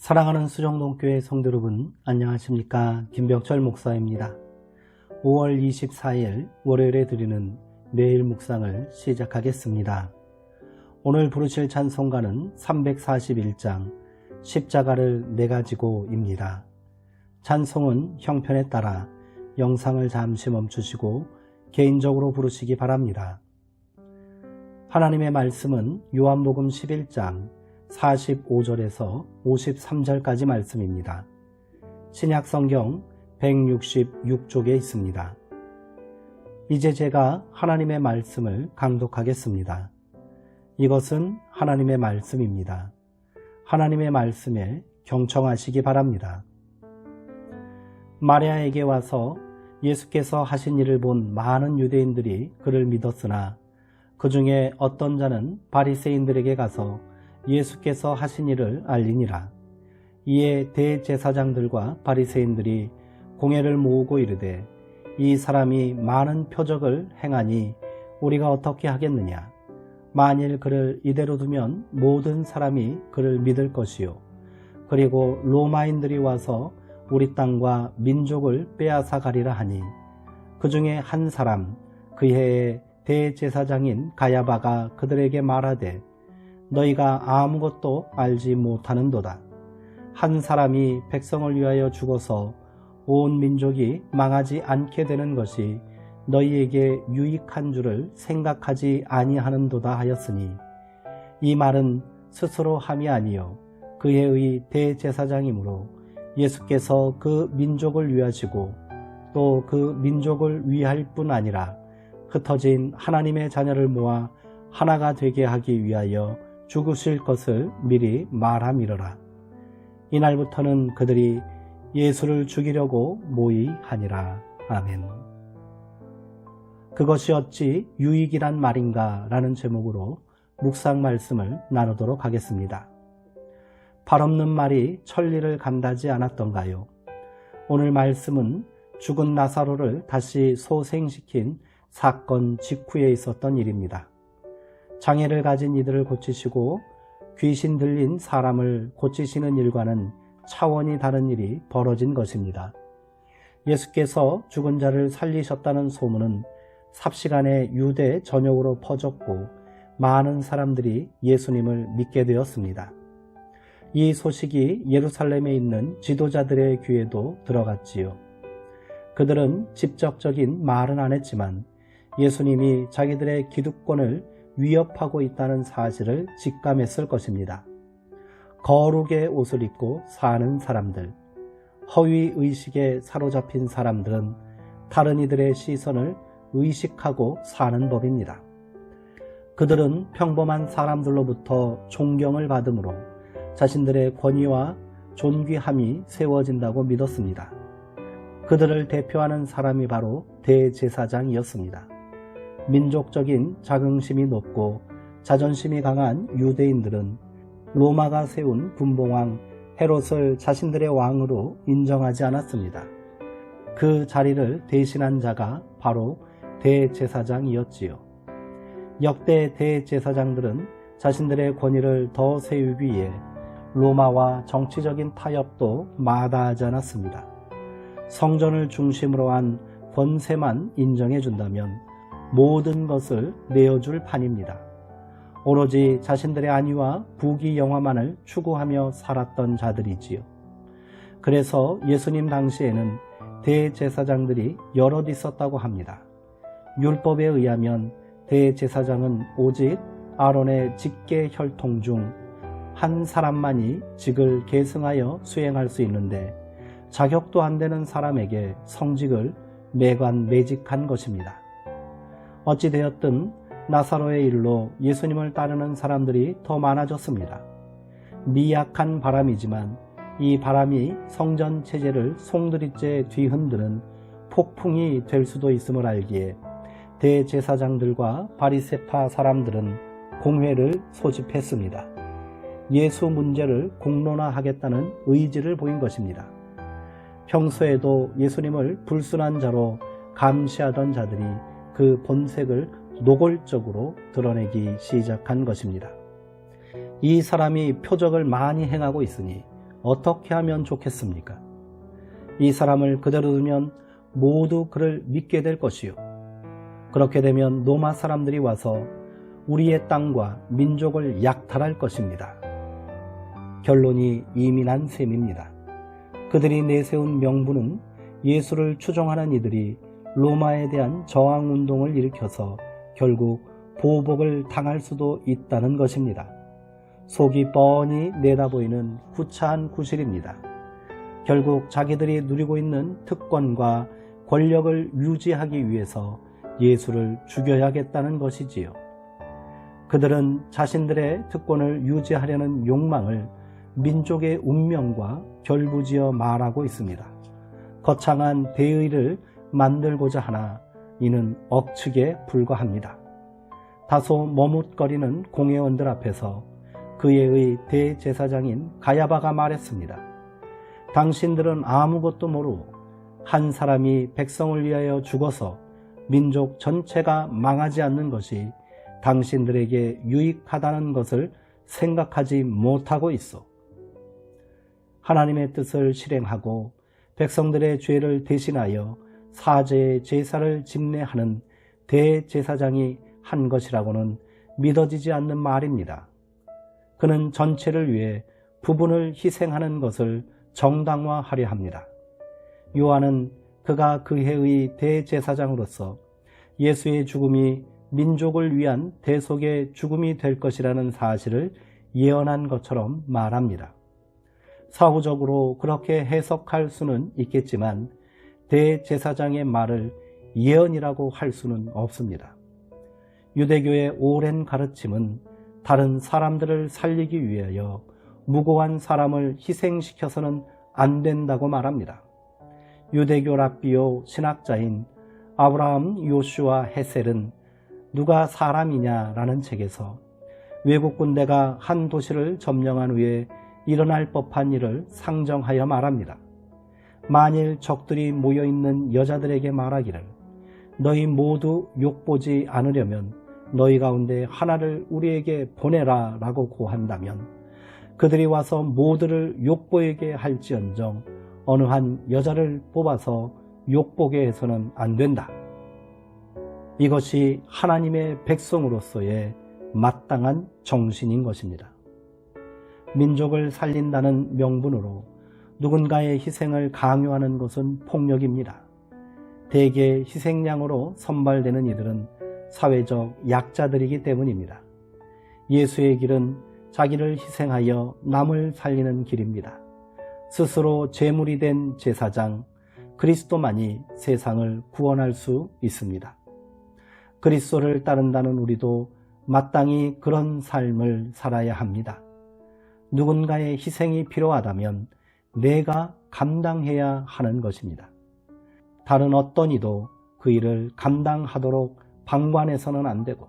사랑하는 수정동교회 성도 여러분, 안녕하십니까? 김병철 목사입니다. 5월 24일 월요일에 드리는 매일 묵상을 시작하겠습니다. 오늘 부르실 찬송가는 341장 십자가를 내가지고입니다. 찬송은 형편에 따라 영상을 잠시 멈추시고 개인적으로 부르시기 바랍니다. 하나님의 말씀은 요한복음 11장 45절에서 53절까지 말씀입니다. 신약성경 166쪽에 있습니다. 이제 제가 하나님의 말씀을 강독하겠습니다. 이것은 하나님의 말씀입니다. 하나님의 말씀에 경청하시기 바랍니다. 마리아에게 와서 예수께서 하신 일을 본 많은 유대인들이 그를 믿었으나 그 중에 어떤 자는 바리새인들에게 가서 예수께서 하신 일을 알리니라. 이에 대제사장들과 바리새인들이 공회를 모으고 이르되 이 사람이 많은 표적을 행하니 우리가 어떻게 하겠느냐. 만일 그를 이대로 두면 모든 사람이 그를 믿을 것이요 그리고 로마인들이 와서 우리 땅과 민족을 빼앗아 가리라 하니 그 중에 한 사람 그 해의 대제사장인 가야바가 그들에게 말하되 너희가 아무것도 알지 못하는도다. 한 사람이 백성을 위하여 죽어서 온 민족이 망하지 않게 되는 것이 너희에게 유익한 줄을 생각하지 아니하는도다 하였으니 이 말은 스스로 함이 아니요 그 해의 대제사장이므로 예수께서 그 민족을 위하시고 또 그 민족을 위할 뿐 아니라 흩어진 하나님의 자녀를 모아 하나가 되게 하기 위하여 죽으실 것을 미리 말함이러라. 이날부터는 그들이 예수를 죽이려고 모의하니라. 아멘. 그것이 어찌 유익이란 말인가 라는 제목으로 묵상 말씀을 나누도록 하겠습니다. 발없는 말이 천리를 감다지 않았던가요? 오늘 말씀은 죽은 나사로를 다시 소생시킨 사건 직후에 있었던 일입니다. 장애를 가진 이들을 고치시고 귀신 들린 사람을 고치시는 일과는 차원이 다른 일이 벌어진 것입니다. 예수께서 죽은 자를 살리셨다는 소문은 삽시간에 유대 전역으로 퍼졌고 많은 사람들이 예수님을 믿게 되었습니다. 이 소식이 예루살렘에 있는 지도자들의 귀에도 들어갔지요. 그들은 직접적인 말은 안 했지만 예수님이 자기들의 기득권을 위협하고 있다는 사실을 직감했을 것입니다. 거룩의 옷을 입고 사는 사람들, 허위의식에 사로잡힌 사람들은 다른 이들의 시선을 의식하고 사는 법입니다. 그들은 평범한 사람들로부터 존경을 받으므로 자신들의 권위와 존귀함이 세워진다고 믿었습니다. 그들을 대표하는 사람이 바로 대제사장이었습니다. 민족적인 자긍심이 높고 자존심이 강한 유대인들은 로마가 세운 분봉왕 헤롯을 자신들의 왕으로 인정하지 않았습니다. 그 자리를 대신한 자가 바로 대제사장이었지요. 역대 대제사장들은 자신들의 권위를 더 세우기 위해 로마와 정치적인 타협도 마다하지 않았습니다. 성전을 중심으로 한 권세만 인정해준다면 모든 것을 내어줄 판입니다. 오로지 자신들의 안위와 부귀영화만을 추구하며 살았던 자들이지요. 그래서 예수님 당시에는 대제사장들이 여럿 있었다고 합니다. 율법에 의하면 대제사장은 오직 아론의 직계 혈통 중 한 사람만이 직을 계승하여 수행할 수 있는데 자격도 안 되는 사람에게 성직을 매직한 것입니다. 어찌되었든 나사로의 일로 예수님을 따르는 사람들이 더 많아졌습니다. 미약한 바람이지만 이 바람이 성전 체제를 송두리째 뒤흔드는 폭풍이 될 수도 있음을 알기에 대제사장들과 바리새파 사람들은 공회를 소집했습니다. 예수 문제를 공론화하겠다는 의지를 보인 것입니다. 평소에도 예수님을 불순한 자로 감시하던 자들이 그 본색을 노골적으로 드러내기 시작한 것입니다. 이 사람이 표적을 많이 행하고 있으니 어떻게 하면 좋겠습니까? 이 사람을 그대로 두면 모두 그를 믿게 될 것이요. 그렇게 되면 로마 사람들이 와서 우리의 땅과 민족을 약탈할 것입니다. 결론이 이미 난 셈입니다. 그들이 내세운 명분은 예수를 추종하는 이들이 로마에 대한 저항운동을 일으켜서 결국 보복을 당할 수도 있다는 것입니다. 속이 뻔히 내다보이는 구차한 구실입니다. 결국 자기들이 누리고 있는 특권과 권력을 유지하기 위해서 예수를 죽여야겠다는 것이지요. 그들은 자신들의 특권을 유지하려는 욕망을 민족의 운명과 결부지어 말하고 있습니다. 거창한 대의를 만들고자 하나 이는 억측에 불과합니다. 다소 머뭇거리는 공회원들 앞에서 그의 대제사장인 가야바가 말했습니다. 당신들은 아무것도 모르고 한 사람이 백성을 위하여 죽어서 민족 전체가 망하지 않는 것이 당신들에게 유익하다는 것을 생각하지 못하고 있어. 하나님의 뜻을 실행하고 백성들의 죄를 대신하여 사죄의 제사를 집례하는 대제사장이 한 것이라고는 믿어지지 않는 말입니다. 그는 전체를 위해 부분을 희생하는 것을 정당화하려 합니다. 요한은 그가 그 해의 대제사장으로서 예수의 죽음이 민족을 위한 대속의 죽음이 될 것이라는 사실을 예언한 것처럼 말합니다. 사후적으로 그렇게 해석할 수는 있겠지만 대제사장의 말을 예언이라고 할 수는 없습니다. 유대교의 오랜 가르침은 다른 사람들을 살리기 위하여 무고한 사람을 희생시켜서는 안 된다고 말합니다. 유대교 랍비요 신학자인 아브라함 요슈아 헤셀은 누가 사람이냐라는 책에서 외국 군대가 한 도시를 점령한 후에 일어날 법한 일을 상정하여 말합니다. 만일 적들이 모여있는 여자들에게 말하기를 너희 모두 욕보지 않으려면 너희 가운데 하나를 우리에게 보내라 라고 고한다면 그들이 와서 모두를 욕보에게 할지언정 어느 한 여자를 뽑아서 욕보게 해서는 안 된다. 이것이 하나님의 백성으로서의 마땅한 정신인 것입니다. 민족을 살린다는 명분으로 누군가의 희생을 강요하는 것은 폭력입니다. 대개 희생양으로 선발되는 이들은 사회적 약자들이기 때문입니다. 예수의 길은 자기를 희생하여 남을 살리는 길입니다. 스스로 제물이 된 제사장 그리스도만이 세상을 구원할 수 있습니다. 그리스도를 따른다는 우리도 마땅히 그런 삶을 살아야 합니다. 누군가의 희생이 필요하다면 내가 감당해야 하는 것입니다. 다른 어떤 이도 그 일을 감당하도록 방관해서는 안 되고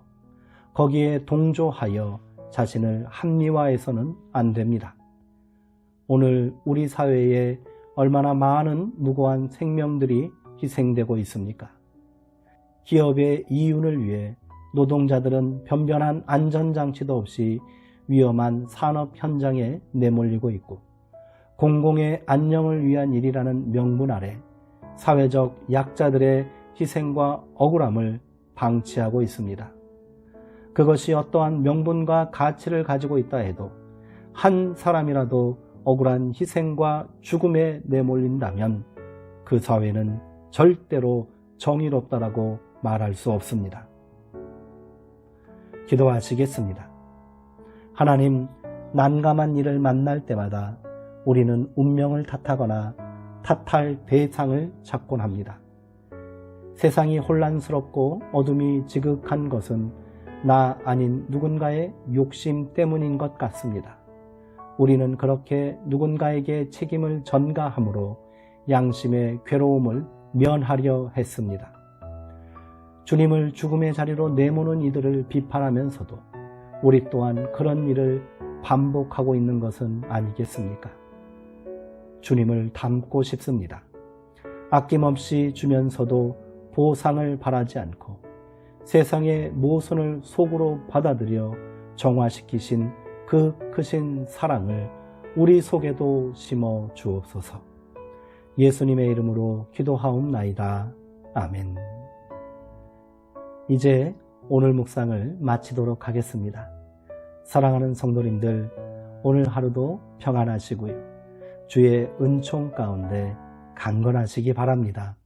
거기에 동조하여 자신을 합리화해서는 안 됩니다. 오늘 우리 사회에 얼마나 많은 무고한 생명들이 희생되고 있습니까? 기업의 이윤을 위해 노동자들은 변변한 안전장치도 없이 위험한 산업 현장에 내몰리고 있고 공공의 안녕을 위한 일이라는 명분 아래 사회적 약자들의 희생과 억울함을 방치하고 있습니다. 그것이 어떠한 명분과 가치를 가지고 있다 해도 한 사람이라도 억울한 희생과 죽음에 내몰린다면 그 사회는 절대로 정의롭다라고 말할 수 없습니다. 기도하시겠습니다. 하나님, 난감한 일을 만날 때마다 우리는 운명을 탓하거나 탓할 대상을 찾곤 합니다. 세상이 혼란스럽고 어둠이 지극한 것은 나 아닌 누군가의 욕심 때문인 것 같습니다. 우리는 그렇게 누군가에게 책임을 전가함으로 양심의 괴로움을 면하려 했습니다. 주님을 죽음의 자리로 내모는 이들을 비판하면서도 우리 또한 그런 일을 반복하고 있는 것은 아니겠습니까? 주님을 닮고 싶습니다. 아낌없이 주면서도 보상을 바라지 않고 세상의 모순을 속으로 받아들여 정화시키신 그 크신 사랑을 우리 속에도 심어 주옵소서. 예수님의 이름으로 기도하옵나이다. 아멘. 이제 오늘 묵상을 마치도록 하겠습니다. 사랑하는 성도님들, 오늘 하루도 평안하시고요. 주의 은총 가운데 강건하시기 바랍니다.